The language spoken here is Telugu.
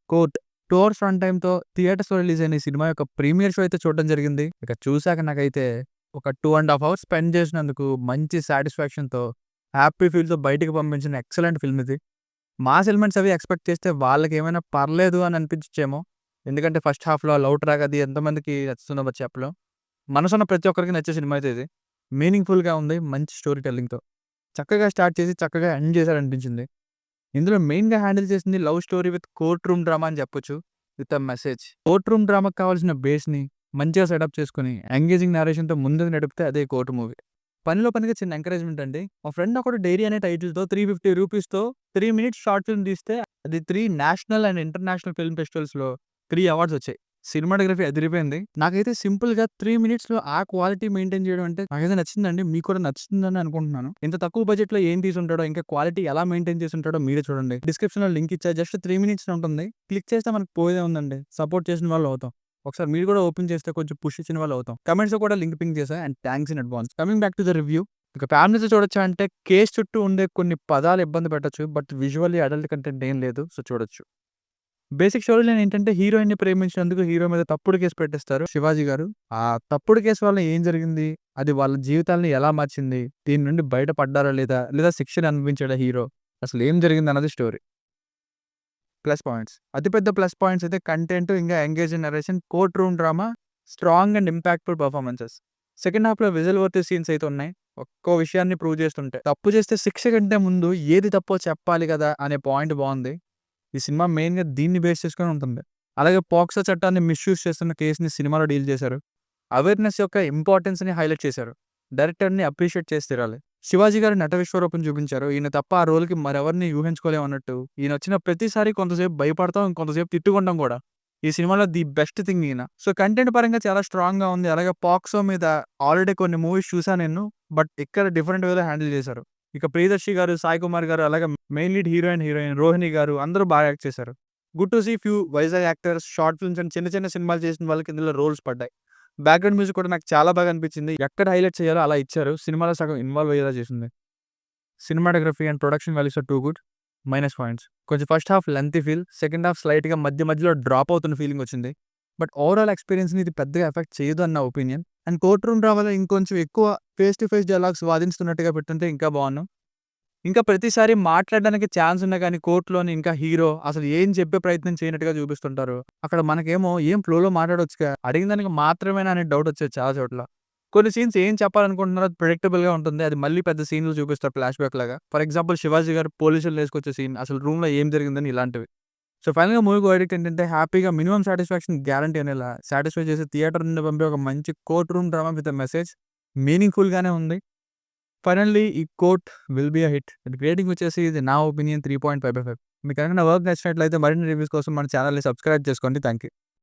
కోర్ట్ 2 అవర్స్ రన్ టైమ్‌తో థియేటర్స్‌లో రిలీజ్ అయిన ఈ సినిమా యొక్క ప్రీమియర్ షో అయితే చూడడం జరిగింది. ఇక చూసాక నాకైతే ఒక 2½ అవర్స్ స్పెండ్ చేసినందుకు మంచి సాటిస్ఫాక్షన్‌తో, హ్యాపీ ఫీల్‌తో బయటికి పంపించిన ఎక్సలెంట్ ఫిల్మ్ ఇది. మాస్ ఎలిమెంట్స్ అవి ఎక్స్‌పెక్ట్ చేస్తే వాళ్ళకేమైనా పర్లేదు అని అనిపించచ్చేమో. ఎందుకంటే ఫస్ట్ హాఫ్‌లో ఆ లవ్ ట్రాక్ అది ఎంతమందికి నచ్చుతుందో మరి చెప్పలేం. మనసున్న ప్రతి ఒక్కరికి నచ్చే సినిమా అయితే ఇది. మీనింగ్‌ఫుల్‌గా ఉంది. మంచి స్టోరీ టెల్లింగ్‌తో. చక్కగా స్టార్ట్ చేసి చక్కగా ఎండ్ చేశారనిపించింది. ఇందులో మెయిన్‌గా హ్యాండిల్ చేసింది love story with courtroom drama అని చెప్పొచ్చు. With a message. Courtroom డ్రామాకి కావాల్సిన బేస్‌ని మంచిగా సెటప్ చేసుకొని, ఎంగేజింగ్ నేరేషన్‌తో ముందుకు నడిపితే అదే కోర్ట్ మూవీ. పనిలో పనిగా చిన్న ఎంకరేజ్‌మెంట్ అండి. మా ఫ్రెండ్ ఒకడు 'డైరీ' అనే టైటిల్‌తో ₹350తో 3 మినిట్స్ షార్ట్ ఫిల్మ్ తీస్తే అది 3 నేషనల్ అండ్ ఇంటర్నేషనల్ ఫిల్మ్ ఫెస్టివల్స్‌లో 3 అవార్డ్స్ వచ్చాయి. సినిమాటోగ్రఫీ అదిరిపోయింది. నాకైతే సింపుల్‌గా 3 మినిట్స్‌లో ఆ క్వాలిటీ మెయింటైన్ చేయడం అంటే నాకైతే నచ్చిందండి. మీకు కూడా నచ్చుతుందని అనుకుంటున్నాను. ఇంత తక్కువ బడ్జెట్‌లో ఏం తీసుంటాడో, ఇంకా క్వాలిటీ ఎలా మెయింటైన్ చేసుంటాడో మీరే చూడండి. డిస్క్రిప్షన్‌లో లింక్ ఇచ్చా. జస్ట్ 3 మినిట్స్ ఉంటుంది. క్లిక్ చేస్తే మనకు పోయేదేముందండి. సపోర్ట్ చేసిన వాళ్ళు అవుతాం. ఒకసారి మీరు కూడా ఓపెన్ చేస్తే కొంచెం పుష్ ఇచ్చిన వాళ్ళు అవుతాం. కమెంట్స్‌లో కూడా లింక్ పింగ్ చేశా. And thanks in advance. Coming back to the review. ఇక ఫ్యామిలీతో చూడొచ్చా అంటే కేస్ చుట్టూ ఉండే కొన్ని పదాలు ఇబ్బంది పెట్టొచ్చు. బట్ విజువల్లీ అడల్ట్ కంటెంట్ ఏం లేదు. సో చూడొచ్చు. బేసిక్ స్టోరీ లైన్ ఏంటంటే హీరోయిన్‌ని ప్రేమించినందుకు హీరో మీద తప్పుడు కేసు పెట్టేస్తారు శివాజీ గారు. ఆ తప్పుడు కేసు వల్ల ఏం జరిగింది? అది వాళ్ళ జీవితాల్ని ఎలా మార్చింది? దీని నుండి బయట పడ్డారా లేదా? లేదా శిక్షను అనుభవించాడా హీరో? అసలు ఏం జరిగిందన్నది స్టోరీ. Plus points. అతిపెద్ద ప్లస్ పాయింట్స్ అయితే కంటెంట్, ఇంకా engaging narration, court room drama, strong and impactful performances. Second హాఫ్‌లో విజువల్ వర్తీ సీన్స్ అయితే ఉన్నాయి. ఒక్కో విషయాన్ని ప్రూవ్ చేస్తుంటాయి. తప్పు చేస్తే శిక్ష కంటే ముందు ఏది తప్పో చెప్పాలి కదా! అనే పాయింట్ బావుంది. ఈ సినిమా మెయిన్‌గా దీన్ని బేస్ చేసుకొని ఉంటుంది. అలాగే పోక్సో చట్టాన్ని మిస్‌యూజ్ చేస్తున్న కేస్‌ని సినిమాలో డీల్ చేశారు. అవేర్‌నెస్ యొక్క ఇంపార్టెన్స్‌ని హైలైట్ చేశారు. డైరెక్టర్‌ని అప్రిషియేట్ చేసి తీరాలి. శివాజీ గారి నట విశ్వరూపం చూపించారు. ఈయన తప్ప ఆ రోల్‌కి మరెవరిని ఊహించుకోలేమన్నట్టు. ఈయనొచ్చిన ప్రతిసారి కొంతసేపు భయపడతాం, ఇంకొంతసేపు తిట్టుకుంటాం కూడా. ఈ సినిమాలో ది బెస్ట్ థింగ్ ఈయన. సో, కంటెంట్ పరంగా చాలా స్ట్రాంగ్‌గా ఉంది. అలాగే పోక్సో మీద ఆల్రెడీ కొన్ని మూవీస్ చూసా నేను. బట్ ఇక్కడ డిఫరెంట్ వేలో హ్యాండిల్ చేశారు. ఇక ప్రియదర్శి గారు, సాయి కుమార్ గారు, అలాగే మెయిన్ లీడ్ హీరోయిన్ రోహిణి గారు అందరూ బాగా యాక్ట్ చేశారు. Good to see few Vizag actors, short films and చిన్న చిన్న సినిమాలు చేసిన వాళ్ళకి ఇందులో రోల్స్ పడ్డాయి. బ్యాక్‌గ్రౌండ్ మ్యూజిక్ కూడా నాకు చాలా బాగా అనిపించింది. ఎక్కడ హైలైట్ చేయాలో అలా ఇచ్చారు. సినిమాలో సగం ఇన్వాల్వ్ అయ్యేలా చేసింది. Cinematography and production values are too good. Minus points. కొంచెం first half lengthy feel. Second half స్లైట్‌గా మధ్యలో డ్రాప్ అవుతున్న ఫీలింగ్ వచ్చింది. బట్ ఓవరాల్ ఎక్స్‌పీరియన్స్‌ని ఇది పెద్దగా ఎఫెక్ట్ చేయదు అని నా ఒపీనియన్. అండ్ కోర్ట్ రూమ్ డ్రామాలో ఇంకొంచెం ఎక్కువ ఫేస్ టు ఫేస్ డైలాగ్స్ వాదిస్తున్నట్టుగా పెట్టుంటే ఇంకా బావున్ను. ఇంకా ప్రతిసారి మాట్లాడడానికి ఛాన్స్ ఉన్నా గానీ కోర్ట్‌లోని ఇంకా హీరో అసలు ఏం చెప్పే ప్రయత్నం చేయనట్టుగా చూపిస్తుంటారు. అక్కడ మనకేమో ఏం ఫ్లోలో మాట్లాడొచ్చుగా, అడిగిన దానికి మాత్రమేనా అనే డౌట్ వచ్చేది చాలా చోట్ల. కొన్ని సీన్స్ ఏం చెప్పాలనుకుంటున్నారో అది ప్రెడిక్టబుల్‌గా ఉంటుంది. అది మళ్ళీ పెద్ద సీన్‌లో చూపిస్తారు ఫ్లాష్ బ్యాక్ లాగా. ఫర్ ఎగ్జాంపుల్ 'శివాజీ' గారు పోలీసుల్ని ఏసుకొచ్చే సీన్, అసలు రూమ్‌లో ఏం జరిగిందని ఇలాంటివి. సో, ఫైనల్‌గా మూవీ వర్డిక్ట్ ఏంటంటే హ్యాపీగా మినిమమ్ సాటిస్ఫాక్షన్ గ్యారంటీ అనేలా సాటిస్ఫై చేసి థియేటర్ నుండి పంపే ఒక మంచి courtroom drama with a message. మీనింగ్‌ఫుల్‌గానే ఉంది. ఫైనల్లీ ఈ Court will be a hit. Rating వచ్చేసి ఇది నా ఒపీనియన్ 3.5/5. మీకు కనుక నా వర్క్ నచ్చినట్లయితే మరిన్ని రివ్యూస్ కోసం మన ఛానెల్‌ని సబ్స్క్రైబ్ చేసుకోండి. Thank you.